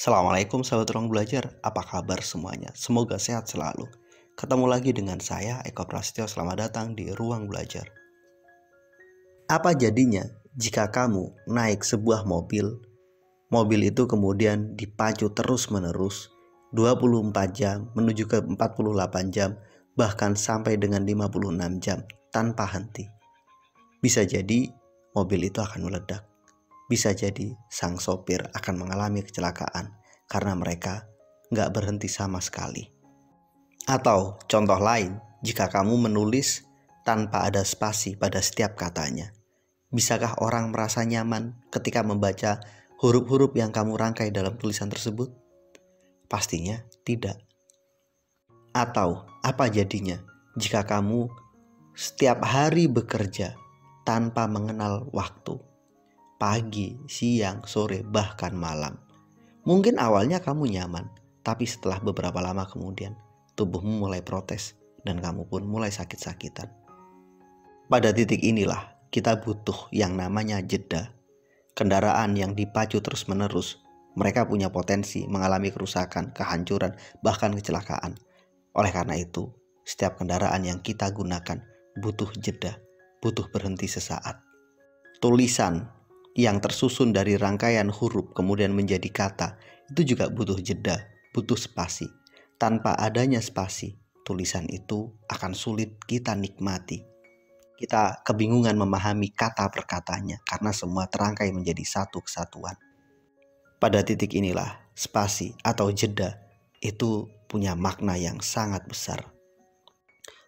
Assalamualaikum sahabat ruang belajar, apa kabar semuanya? Semoga sehat selalu. Ketemu lagi dengan saya, Eko Prasetyo. Selamat datang di Ruang Belajar. Apa jadinya jika kamu naik sebuah mobil itu kemudian dipacu terus-menerus 24 jam menuju ke 48 jam, bahkan sampai dengan 56 jam tanpa henti? Bisa jadi mobil itu akan meledak. Bisa jadi sang sopir akan mengalami kecelakaan karena mereka nggak berhenti sama sekali. Atau contoh lain, jika kamu menulis tanpa ada spasi pada setiap katanya, bisakah orang merasa nyaman ketika membaca huruf-huruf yang kamu rangkai dalam tulisan tersebut? Pastinya tidak. Atau apa jadinya jika kamu setiap hari bekerja tanpa mengenal waktu? Pagi, siang, sore, bahkan malam. Mungkin awalnya kamu nyaman, tapi setelah beberapa lama kemudian tubuhmu mulai protes dan kamu pun mulai sakit-sakitan. Pada titik inilah kita butuh yang namanya jeda. Kendaraan yang dipacu terus-menerus, mereka punya potensi mengalami kerusakan, kehancuran, bahkan kecelakaan. Oleh karena itu, setiap kendaraan yang kita gunakan butuh jeda, butuh berhenti sesaat. Tulisan yang tersusun dari rangkaian huruf kemudian menjadi kata, itu juga butuh jeda, butuh spasi. Tanpa adanya spasi, tulisan itu akan sulit kita nikmati. Kita kebingungan memahami kata per katanya karena semua terangkai menjadi satu kesatuan. Pada titik inilah spasi atau jeda itu punya makna yang sangat besar.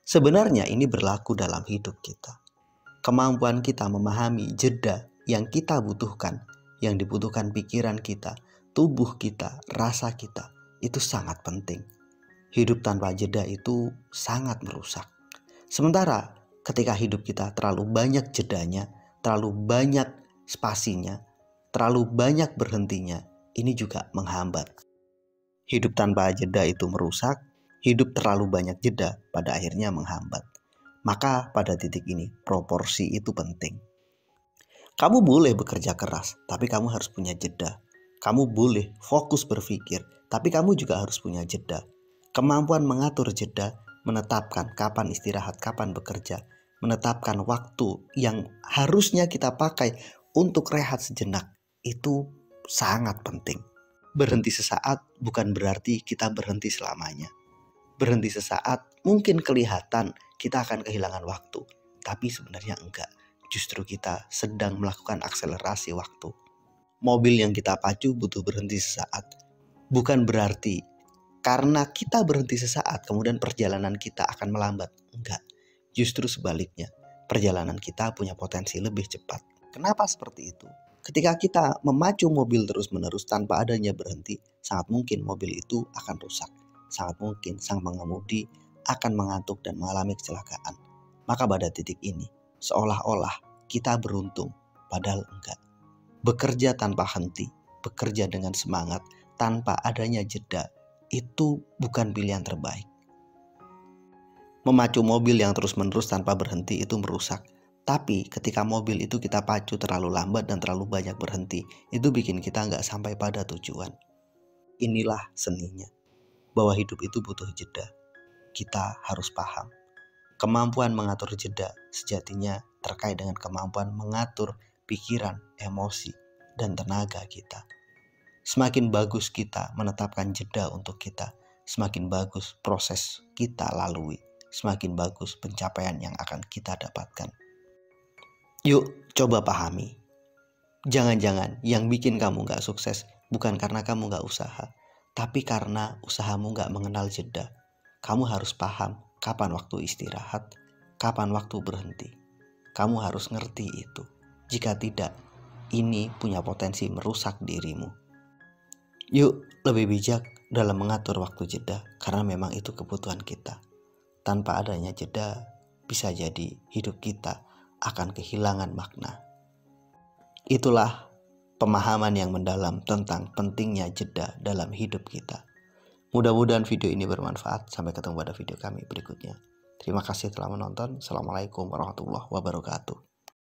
Sebenarnya ini berlaku dalam hidup kita. Kemampuan kita memahami jeda yang kita butuhkan, yang dibutuhkan pikiran kita, tubuh kita, rasa kita, itu sangat penting. Hidup tanpa jeda itu sangat merusak. Sementara ketika hidup kita terlalu banyak jedanya, terlalu banyak spasinya, terlalu banyak berhentinya, ini juga menghambat. Hidup tanpa jeda itu merusak, hidup terlalu banyak jeda pada akhirnya menghambat. Maka pada titik ini proporsi itu penting. Kamu boleh bekerja keras, tapi kamu harus punya jeda. Kamu boleh fokus berpikir, tapi kamu juga harus punya jeda. Kemampuan mengatur jeda, menetapkan kapan istirahat, kapan bekerja, menetapkan waktu yang harusnya kita pakai untuk rehat sejenak, itu sangat penting. Berhenti sesaat bukan berarti kita berhenti selamanya. Berhenti sesaat mungkin kelihatan kita akan kehilangan waktu, tapi sebenarnya enggak. Justru kita sedang melakukan akselerasi waktu. Mobil yang kita pacu butuh berhenti sesaat. Bukan berarti karena kita berhenti sesaat kemudian perjalanan kita akan melambat. Enggak, justru sebaliknya. Perjalanan kita punya potensi lebih cepat. Kenapa seperti itu? Ketika kita memacu mobil terus-menerus tanpa adanya berhenti, sangat mungkin mobil itu akan rusak. Sangat mungkin sang pengemudi akan mengantuk dan mengalami kecelakaan. Maka pada titik ini, seolah-olah kita beruntung, padahal enggak. Bekerja tanpa henti, bekerja dengan semangat, tanpa adanya jeda, itu bukan pilihan terbaik. Memacu mobil yang terus-menerus tanpa berhenti itu merusak. Tapi ketika mobil itu kita pacu terlalu lambat dan terlalu banyak berhenti, itu bikin kita nggak sampai pada tujuan. Inilah seninya, bahwa hidup itu butuh jeda. Kita harus paham. Kemampuan mengatur jeda sejatinya terkait dengan kemampuan mengatur pikiran, emosi, dan tenaga kita. Semakin bagus kita menetapkan jeda untuk kita, semakin bagus proses kita lalui, semakin bagus pencapaian yang akan kita dapatkan. Yuk coba pahami. Jangan-jangan yang bikin kamu gak sukses bukan karena kamu gak usaha, tapi karena usahamu gak mengenal jeda. Kamu harus paham kapan waktu istirahat, kapan waktu berhenti. Kamu harus ngerti itu. Jika tidak, ini punya potensi merusak dirimu. Yuk lebih bijak dalam mengatur waktu jeda, karena memang itu kebutuhan kita. Tanpa adanya jeda, bisa jadi hidup kita akan kehilangan makna. Itulah pemahaman yang mendalam tentang pentingnya jeda dalam hidup kita. Mudah-mudahan video ini bermanfaat. Sampai ketemu pada video kami berikutnya. Terima kasih telah menonton. Assalamualaikum warahmatullahi wabarakatuh.